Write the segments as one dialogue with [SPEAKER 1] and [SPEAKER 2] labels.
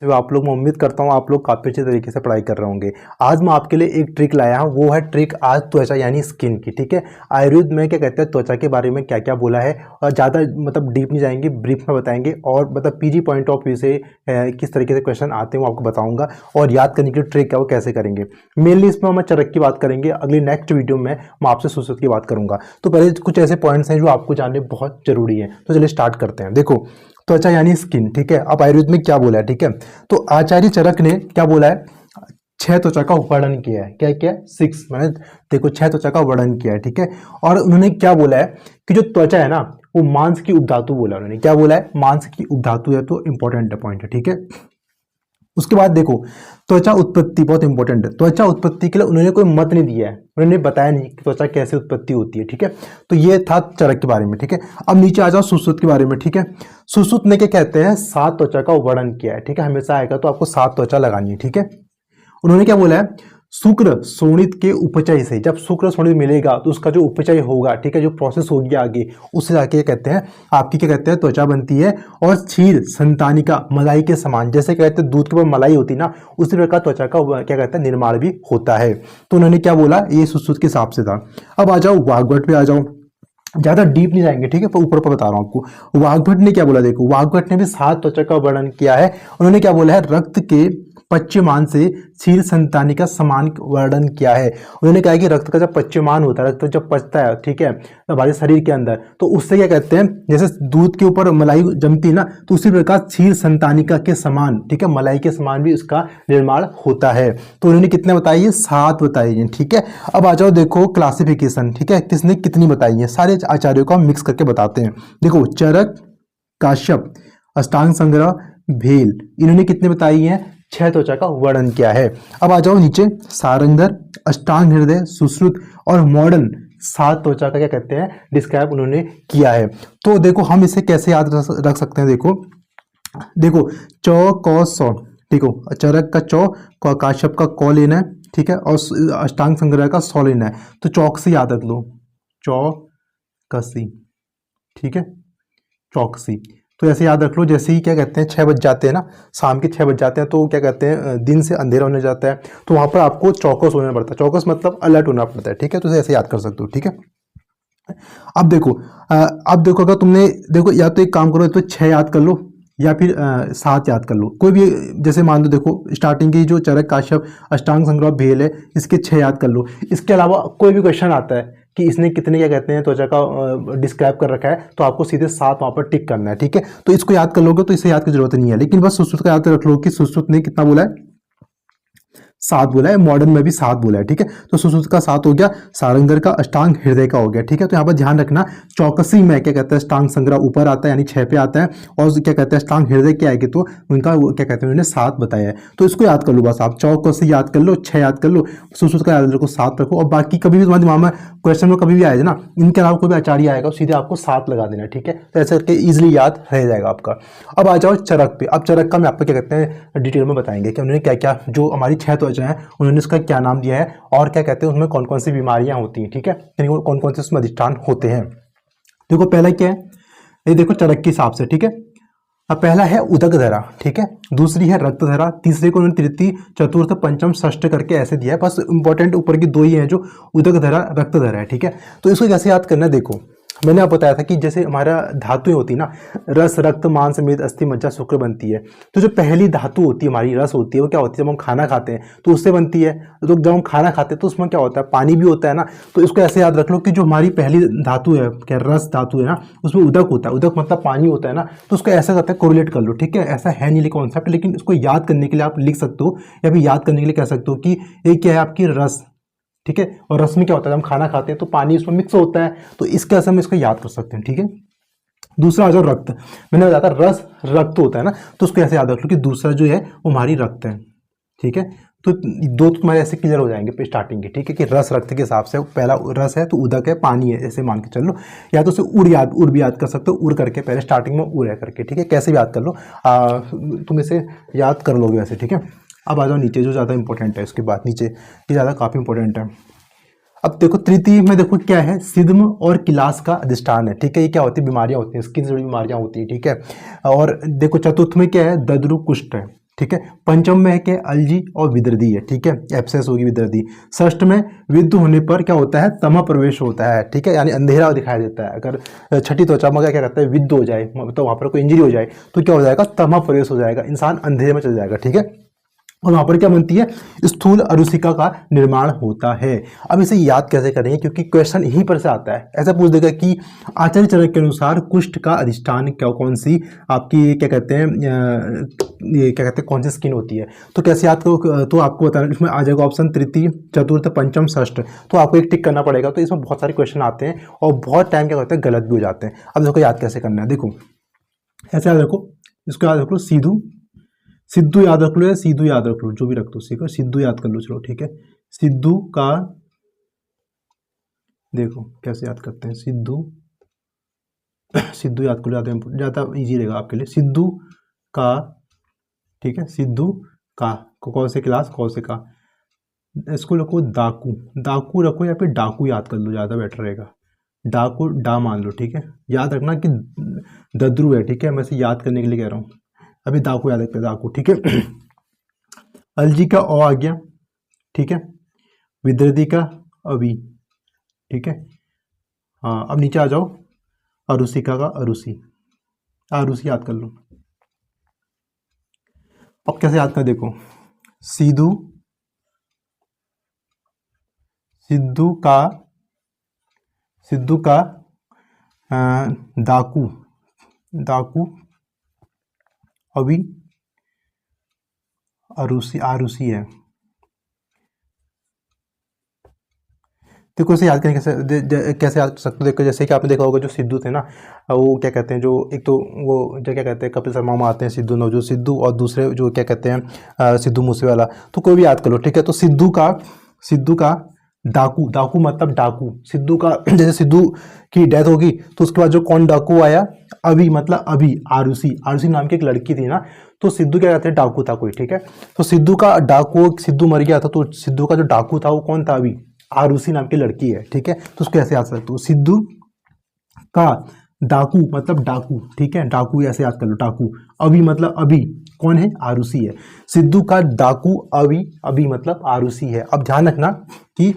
[SPEAKER 1] जो आप लोग, मैं उम्मीद करता हूँ आप लोग काफ़ी अच्छे तरीके से पढ़ाई कर रहे होंगे। आज मैं आपके लिए एक ट्रिक लाया हूँ, वो है ट्रिक आज त्वचा यानी स्किन की। ठीक है, आयुर्वेद में क्या कहते हैं, त्वचा के बारे में क्या क्या बोला है, और ज़्यादा मतलब डीप नहीं जाएंगे, ब्रीफ में बताएंगे, और मतलब पीजी पॉइंट ऑफ व्यू से किस तरीके से क्वेश्चन आते हैं वो आपको बताऊंगा, और याद करने की ट्रिक है वो कैसे करेंगे। मेनली इसमें हम चरक की बात करेंगे, अगली नेक्स्ट वीडियो में मैं आपसे सुश्रुत की बात करूंगा। तो पहले कुछ ऐसे पॉइंट्स हैं जो आपको जानने बहुत जरूरी है, तो चलिए स्टार्ट करते हैं। देखो, त्वचा यानी स्किन, ठीक है। अब आयुर्वेद में क्या बोला है, ठीक है, तो आचार्य चरक ने क्या बोला है, 6 त्वचा का वर्णन किया है। क्या क्या? 6, मैंने देखो 6 त्वचा का वर्णन किया है, ठीक है। और उन्होंने क्या बोला है कि जो त्वचा है ना, वो मांस की उपधातु बोला उन्होंने। क्या बोला है? मांस की उपधातु है, तो इंपॉर्टेंट पॉइंट है, ठीक है। उसके बाद देखो, त्वचा उत्पत्ति बहुत इंपॉर्टेंट है। त्वचा उत्पत्ति के लिए उन्होंने कोई मत नहीं दिया है, उन्होंने बताया नहीं कि त्वचा कैसे उत्पत्ति होती है, ठीक है। तो ये था चरक के बारे में, ठीक है। अब नीचे आ जाओ सुश्रुत के बारे में, ठीक है। सुश्रुत ने क्या कहते हैं, 7 त्वचा का वर्णन किया है, ठीक है। हमेशा आएगा तो आपको 7 त्वचा लगानी है, ठीक है। उन्होंने क्या बोला है, शुक्र शोणित के उपचय से, जब शुक्र शोणित मिलेगा तो उसका जो उपचय होगा, ठीक है, जो प्रोसेस होगी आगे, उससे जाके कहते हैं आपकी क्या कहते हैं त्वचा बनती है। और क्षीर संतानिका, मलाई के समान, जैसे कहते हैं दूध के ऊपर मलाई होती है ना, उसी प्रकार त्वचा का क्या कहते हैं निर्माण भी होता है। तो उन्होंने क्या बोला, ये सुश्रुत के हिसाब से था। अब आ जाओ वाग्भट पे आ जाओ, ज्यादा डीप नहीं जाएंगे, ठीक है, पर ऊपर बता रहा हूं आपको। वाग्भट ने क्या बोला, देखो वाग्भट ने भी 7 त्वचा का वर्णन किया है। उन्होंने क्या बोला है, रक्त के पच्यमान से क्षीर संतानिका समान वर्णन किया है। उन्होंने कहा कि रक्त का जब पच्यमान होता है, रक्त जब पचता है, ठीक है, हमारे शरीर के अंदर, तो उससे क्या कहते हैं, जैसे दूध के ऊपर मलाई जमती है ना, तो उसी प्रकार क्षीर संतानिका के समान, ठीक है, मलाई के समान भी उसका निर्माण होता है। तो उन्होंने कितने बताई है, 7 बताई है, ठीक है। अब आ जाओ देखो क्लासिफिकेशन, ठीक है, किसने कितनी बताई है, सारे आचार्यों को हम मिक्स करके बताते हैं। देखो चरक, काश्यप, अष्टांग संग्रह, भेल, इन्होंने कितने बताई है, 6 त्वचा का वर्णन किया है। अब आ जाओ नीचे, सारंगधर, अष्टांग हृदय, सुश्रुत और मॉडर्न 7 त्वचा का क्या कहते हैं डिस्क्राइब उन्होंने किया है। तो देखो हम इसे कैसे याद रख सकते हैं, देखो देखो चौ कौ सौ, देखो चरक का चौ, काश्यप का कौ लेना है, ठीक है, और अष्टांग संग्रह का सौ लेना है। तो चौकसी याद रख लो, चौकसी, ठीक है, चौकसी। तो ऐसे याद रख लो, जैसे ही क्या कहते हैं 6 बज जाते हैं ना, शाम के 6 बज जाते हैं, तो क्या कहते हैं दिन से अंधेरा होने जाता है, तो वहां पर आपको चौकस होना पड़ता है। चौकस मतलब अलर्ट होना पड़ता है, ठीक है। तो ऐसे याद कर सकते हो, ठीक है। अब देखो अगर तुमने, देखो या तो एक काम करो, तो 6 याद कर लो, या फिर 7 याद कर लो, कोई भी। जैसे मान लो देखो स्टार्टिंग की जो चरक, काश्यप, अष्टांग संग्रह, भेल है, इसके 6 याद कर लो। इसके अलावा कोई भी क्वेश्चन आता है कि इसने कितने क्या कहते हैं त्वचा का डिस्क्राइब कर रखा है, तो आपको सीधे 7 वहां पर टिक करना है, ठीक है। तो इसको याद कर लोगे तो इसे याद की जरूरत नहीं है, लेकिन बस सुश्रुत का याद रख लो कि सुश्रुत ने कितना बोला है, 7 बोला है। मॉडर्न में भी 7 बोला है, ठीक है। तो सुश्रुत का 7 हो गया, सारंगधर का अष्टांग हृदय का हो गया, ठीक है। तो यहाँ पर ध्यान रखना, चौकसी में क्या कहते हैं अष्टांग संग्रह ऊपर आता है, यानी 6 पे आता है, और क्या कहते हैं अष्टांग हृदय क्या आएगी, तो उनका क्या कहते हैं उन्होंने 7 बताया है। तो इसको याद कर लो, बस आप चौकसी याद कर लो, 6 याद कर लो, सुश्रुत का याद रखो, 7 रखो, और बाकी कभी भी तुम्हारे दिमाग में क्वेश्चन में कभी भी आएगा ना, इनके अलावा कोई भी आचार्य आएगा, सीधे आपको 7 लगा देना, ठीक है। तो ऐसे करके इजिली याद रह जाएगा आपका। अब आ जाओ चरक पे। अब चरक का मैं आपको क्या कहते हैं डिटेल में बताएंगे कि उन्होंने क्या क्या, जो हमारी 6 त्वचा है उन्होंने उसका क्या नाम दिया है, और क्या कहते हैं उसमें कौन कौन सी बीमारियां होती हैं, ठीक है, यानी कौन कौन से उसमें अधिष्ठान होते हैं। देखो पहला क्या है, ये देखो चरक के हिसाब से, ठीक है। अब पहला है उदक धरा, ठीक है, दूसरी है रक्त धरा, तीसरे को उन्होंने तृतीय, चतुर्थ, पंचम, षष्ठ करके ऐसे दिया है। बस इंपॉर्टेंट ऊपर की 2 ही हैं जो उदक धरा, रक्त धरा है, ठीक है। तो इसको कैसे याद करना है, देखो मैंने आपको बताया था कि जैसे हमारा धातुएं होती है ना, रस, रक्त, मांस, मेद, अस्थि, मज्जा, शुक्र बनती है। तो जो पहली धातु होती है हमारी, रस होती है, वो क्या होती है, जब हम खाना खाते हैं तो उससे बनती है। तो जब हम खाना खाते हैं तो उसमें क्या होता है, पानी भी होता है ना। तो इसको ऐसे याद रख लो कि जो हमारी पहली धातु है, क्या रस धातु है ना, उसमें उदक होता है, उदक मतलब पानी होता है ना। तो उसको ऐसा करता है, कोरिलेट कर लो, ठीक है। ऐसा है नहीं कॉन्सेप्ट, लेकिन इसको याद करने के लिए आप लिख सकते हो, या फिर याद करने के लिए कह सकते हो कि ये क्या है, आपकी रस, ठीक है। और रस में क्या होता है, हम खाना खाते हैं तो पानी उसमें मिक्स होता है, तो इसके असर में इसको याद कर सकते हैं, ठीक है। दूसरा आ जाओ रक्त। मैंने बताया था रस रक्त होता है ना, तो उसको ऐसे याद रख लो कि दूसरा जो है वो हमारी रक्त है, ठीक है। तो 2 तुम्हारे ऐसे क्लियर हो जाएंगे स्टार्टिंग के, ठीक है, कि रस रक्त के हिसाब से पहला रस है तो उदक है, पानी है, ऐसे मान के चल लो। या तो उसे उड़ भी याद कर सकते हो, उड़ करके पहले स्टार्टिंग में उड़ है करके, ठीक है, कैसे भी याद कर लो, तुम इसे याद कर लोगे वैसे, ठीक है। अब आ जाओ नीचे, जो ज़्यादा इंपॉर्टेंट है उसके बाद नीचे, ये ज़्यादा काफ़ी इंपॉर्टेंट है। अब देखो तृतीय में देखो क्या है, सिद्म और किलास का अधिष्ठान है, ठीक है। ये क्या होती है, बीमारियां होती हैं, स्किन से जुड़ी बीमारियां होती हैं, ठीक है। और देखो चतुर्थ में क्या है, दद्रु कुष्ठ है, ठीक है। पंचम में है कि अलजी और विदर्दी है, ठीक है, एब्सेंस होगी विदर्दी। षष्ठ में विद्ध होने पर क्या होता है, तमः प्रवेश होता है, ठीक है, यानी अंधेरा दिखाई देता है। अगर छठी त्वचा में क्या कहता है, विद्ध हो जाए, मतलब वहाँ पर कोई इंजरी हो जाए तो क्या हो जाएगा, तमः प्रवेश हो जाएगा, इंसान अंधेरे में चल जाएगा, ठीक है। और वहां पर क्या बनती है, स्थूल अरुचिका का निर्माण होता है। अब इसे याद कैसे करेंगे, क्योंकि क्वेश्चन यहीं पर से आता है। ऐसा पूछ देगा कि आचार्य चरक के अनुसार कुष्ठ का अधिष्ठान क्या, कौन सी आपकी क्या कहते हैं, ये क्या कहते हैं, कौन सी स्किन होती है। तो कैसे याद करो, तो आपको बताना, इसमें आ जाएगा ऑप्शन तृतीय, चतुर्थ, पंचम, षष्ठ। तो आपको एक टिक करना पड़ेगा। तो इसमें बहुत सारे क्वेश्चन आते हैं और बहुत टाइम क्या करते हैं, गलत भी हो जाते हैं। अब देखो याद कैसे करना है, देखो ऐसे याद रखो, इसको याद रख लो, सिद्धू याद रख लो या सीधू याद रख लो, जो भी रख दो, सीखो, सिद्धू याद कर लो, चलो ठीक है। सिद्धू का, देखो कैसे याद करते हैं, सिद्धू याद कर लो, ज़्यादा इजी रहेगा आपके लिए। सिद्धू का, ठीक है, सिद्धू का, कौन से क्लास, कौन से का, इसको रखो दाकू रखो, या फिर डाकू याद कर लो, ज़्यादा बेटर रहेगा। डाकू डा मान लो, ठीक है। याद रखना कि दद्रू है, ठीक है, मैं इसे याद करने के लिए कह रहा हूँ। अभी दाकू याद रखते हैं, दाकू, ठीक है। अलजी का अ आ गया, ठीक है। विदर्दी का अभी, ठीक है। हाँ, अब नीचे आ जाओ, अरुसिका का अरुसी याद कर लो। अब कैसे याद कर, देखो सिद्धू का दाकू अभी आरुषि है। देखो इसे याद करें कैसे याद कर सकते हो, देखो जैसे कि आपने देखा होगा, जो सिद्धू थे ना, वो क्या कहते हैं, जो एक तो वो जो क्या कहते हैं, कपिल शर्मा में आते हैं सिद्धू, नवजोत सिद्धू, और दूसरे जो क्या कहते हैं सिद्धू मूसेवाला। तो कोई भी याद कर लो, ठीक है। तो सिद्धू का डाकू मतलब डाकू, सिद्धू का जैसे सिद्धू की डेथ होगी तो उसके बाद जो कौन डाकू आया, अभी मतलब अभी, आरुषि नाम की एक लड़की थी ना, तो सिद्धू क्या कहते हैं, डाकू था कोई, ठीक है। तो सिद्धू का डाकू, सिद्धू मर गया था, तो सिद्धू का जो डाकू था वो कौन था, अभी आरुषि नाम की लड़की है, ठीक है। तो उसको ऐसे याद सकते हो, सिद्धू का डाकू मतलब डाकू, ठीक है, डाकू ऐसे याद कर लो, डाकू अभी मतलब अभी, कौन है, आरुषि है। सिद्धू का डाकू अभी मतलब आरुषि है। अब ध्यान रखना कि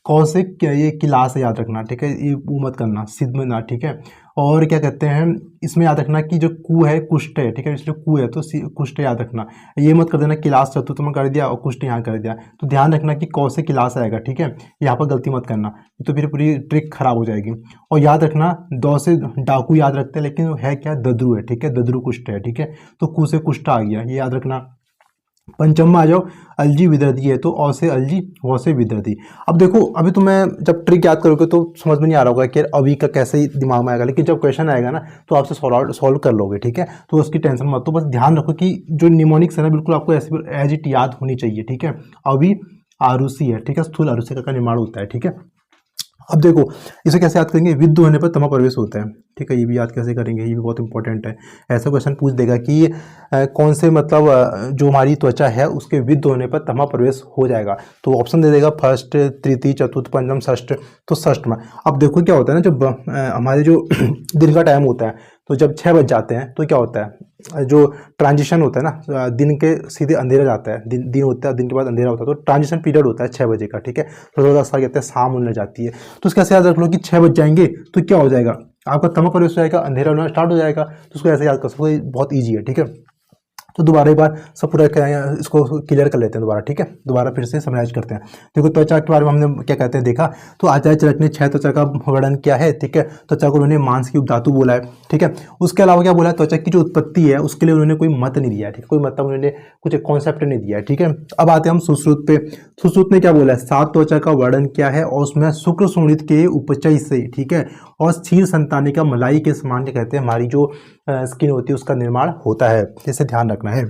[SPEAKER 1] कौन से ये क्लास है, याद रखना, ठीक है, ये वो मत करना सिद्ध में ना, ठीक है। और क्या कहते हैं, इसमें याद रखना कि जो कु है कुष्ठ है, ठीक है, इसलिए कु है तो कुष्ठ याद रखना, ये मत कर देना क्लास चतुर्थ में कर दिया और कुष्ठ यहाँ कर दिया। तो ध्यान रखना कि कौन से क्लास आएगा, ठीक है, यहाँ पर गलती मत करना, तो फिर पूरी ट्रिक खराब हो जाएगी। और याद रखना, दो से डाकू याद रखते हैं, लेकिन है क्या, दद्रू है, ठीक है, दद्रू कुष्ठ है, ठीक है। तो कु से कुष्ठ आ गया, ये याद रखना। पंचम में आ जाओ, अलजी विदर्दी है, तो औ से अलजी, वो से विदर्दी। अब देखो, अभी तो मैं जब ट्रिक याद करोगे तो समझ में नहीं आ रहा होगा कि अभी का कैसे ही दिमाग में आएगा, लेकिन जब क्वेश्चन आएगा ना तो आपसे सॉल्व कर लोगे, ठीक है। तो उसकी टेंशन मत, तो बस ध्यान रखो कि जो निमोनिक्स है ना, बिल्कुल आपको ऐसे एज इट याद होनी चाहिए, ठीक है। अभी आरुषि है, ठीक है, स्थूल आरुषिका का निर्माण होता है, ठीक है। अब देखो इसे कैसे याद करेंगे, विद्ध होने पर तमः प्रवेश होता है, ठीक है, ये भी याद कैसे करेंगे, ये भी बहुत इंपॉर्टेंट है। ऐसा क्वेश्चन पूछ देगा कि कौन से मतलब जो हमारी त्वचा है उसके विद्ध होने पर तमः प्रवेश हो जाएगा, तो ऑप्शन दे देगा फर्स्ट, तृतीय, चतुर्थ, पंचम, षष्ठ। तो षष्ठ में अब देखो क्या होता है ना, जब हमारे जो दिन का टाइम होता है, तो जब 6 बज जाते हैं तो क्या होता है, जो ट्रांजिशन होता है ना, दिन के सीधे अंधेरा जाता है, दिन होता है, दिन के बाद अंधेरा होता है, तो ट्रांजिशन पीरियड होता है 6 बजे का, ठीक है। तो थोड़ा सा कहते हैं शाम होने जाती है, तो उसका ऐसे याद रख लो कि 6 बज जाएंगे तो क्या हो जाएगा, आपका तमः प्रवेश हो जाएगा, अंधेरा होना स्टार्ट हो जाएगा। तो उसको ऐसे याद कर सकते हो, बहुत ईजी है, ठीक है। तो दोबारा एक बार सब पूरा इसको क्लियर कर लेते हैं दोबारा, ठीक है, दोबारा फिर से समराइज करते हैं। देखो त्वचा के बारे में हमने क्या कहते हैं देखा, तो आचार्य चरक ने 6 त्वचा का वर्णन किया है, ठीक है। त्वचा को उन्होंने मांस की उपधातु बोला है, ठीक है। उसके अलावा क्या बोला है, त्वचा की जो उत्पत्ति है उसके लिए उन्होंने कोई मत नहीं दिया है, ठीक है, कोई मतलब उन्होंने कुछ कॉन्सेप्ट नहीं दिया है, ठीक है। अब आते हैं हम सुश्रुत पे। सुश्रुत ने क्या बोला है, 7 त्वचा का वर्णन किया है और उसमें शुक्र सुणित के उपचय से, ठीक है, और क्षीर संतानिका मलाई के समान क्या कहते हैं, हमारी जो स्किन होती है उसका निर्माण होता है, इसे ध्यान रखना है।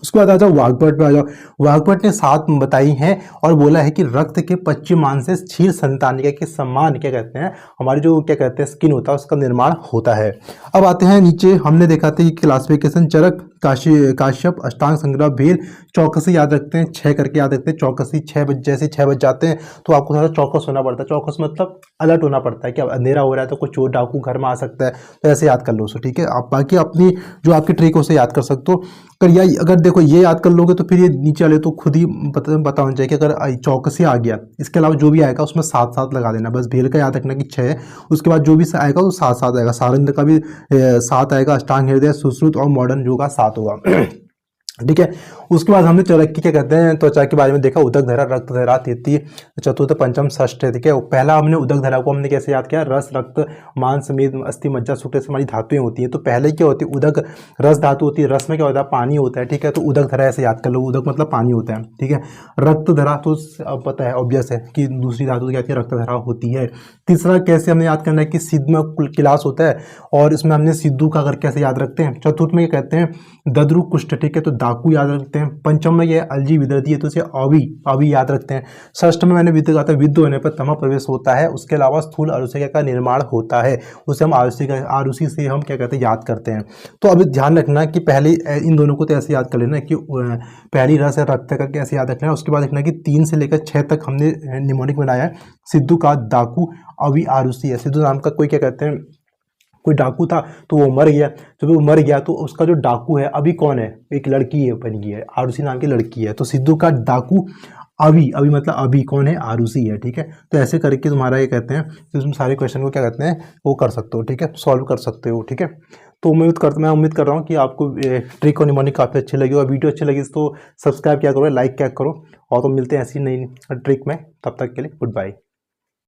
[SPEAKER 1] उसके बाद आ जाओ वाग्भट पे आ जाओ। वाग्भट ने 7 बताई हैं और बोला है कि रक्त के पश्चिमांश से क्षीर संतानिका के समान क्या कहते हैं, हमारी जो क्या कहते हैं स्किन होता है उसका निर्माण होता है। अब आते हैं नीचे, हमने देखा था कि क्लासिफिकेशन चरक, काश्यप, अष्टांग संग्रह, भेल, चौकसी याद रखते हैं, 6 करके याद रखते हैं। चौकसी 6 बज, जैसे 6 बज जाते हैं तो आपको थोड़ा चौकस होना पड़ता है। चौकस मतलब अलर्ट होना पड़ता है कि अब अंधेरा हो रहा है तो कोई चोर डाकू घर में आ सकता है, तो ऐसे याद कर लो उसको, ठीक है। आप बाकी अपनी जो आपकी ट्रिक है उसे याद कर सकते हो। अगर देखो ये याद कर लोगे तो फिर ये नीचे वाले तो खुद ही पता होना चाहिए कि अगर चौकसी आ गया, इसके अलावा जो भी आएगा उसमें सात सात लगा देना। बस भेल का याद रखना कि 6 है, उसके बाद जो भी आएगा वो सात सात आएगा। सारंग का भी 7 आएगा, अष्टांग हृदय, सुश्रुत और मॉडर्न योगा 7 होगा। ठीक है। उसके बाद हमने चरक्की क्या कहते हैं त्वचा के बारे में देखा, उदक धरा, रक्त धरा, तृतीय, चतुर्थ, पंचम, षष्ठ। ठीक है। पहला हमने उदक धरा को हमने कैसे याद किया, रस, रक्त, मांस, मेद, अस्थि, मज्जा, शुक्र से हमारी धातुएं होती हैं। तो पहले क्या होती है, उदक रस धातु होती है, रस में क्या होता है, पानी होता है। ठीक है। तो उदक धरा ऐसे याद कर लो, उदक मतलब पानी होता है। ठीक है। रक्त धरा तो अब पता है, ऑब्वियस है कि दूसरी धातु क्या होती है, रक्त धरा होती है। तीसरा कैसे हमने याद करना है कि सिद्ध में किलास होता है और इसमें हमने सिद्धू का अगर कैसे याद रखते हैं। चतुर्थ में क्या कहते हैं, दद्रु कुष्ठ। ठीक है। तो डाकू याद रखते हैं। पंचम में ये अलजी विदर्ती है तो इसे अवि याद रखते हैं। षष्ठ में मैंने विद्य कहा था, विद्य होने पर तमा प्रवेश होता है। उसके अलावा स्थूल आरुषिका का निर्माण होता है, उसे हम आरुषि से हम क्या कहते हैं, याद करते हैं। तो अभी ध्यान रखना कि पहले इन दोनों को तो ऐसे याद कर लेना कि पहली रस है रक्त करके ऐसे याद रखना है। उसके बाद देखना कि 3 से लेकर 6 तक हमने निमोनिक बनाया है। सिद्धू का डाकू अवि आरुषि है। सिद्धू नाम का कोई क्या कहते हैं, कोई डाकू था तो वो मर गया। जब वो मर गया तो उसका जो डाकू है अभी कौन है, एक लड़की है बन गई है, आरुषि नाम की लड़की है। तो सिद्धू का डाकू अभी, अभी मतलब अभी कौन है, आरुषि है। ठीक है। तो ऐसे करके तुम्हारा ये कहते हैं कि तुम सारे क्वेश्चन को क्या कहते हैं वो कर सकते हो। ठीक है, सॉल्व कर सकते हो। ठीक है। तो मैं उम्मीद कर रहा हूँ कि आपको ट्रिक और निमोनिक काफ़ी अच्छी लगी और वीडियो अच्छी लगी तो सब्सक्राइब क्या करो, लाइक क्या करो, और तो मिलते हैं ऐसी नई ट्रिक में। तब तक के लिए गुड बाय।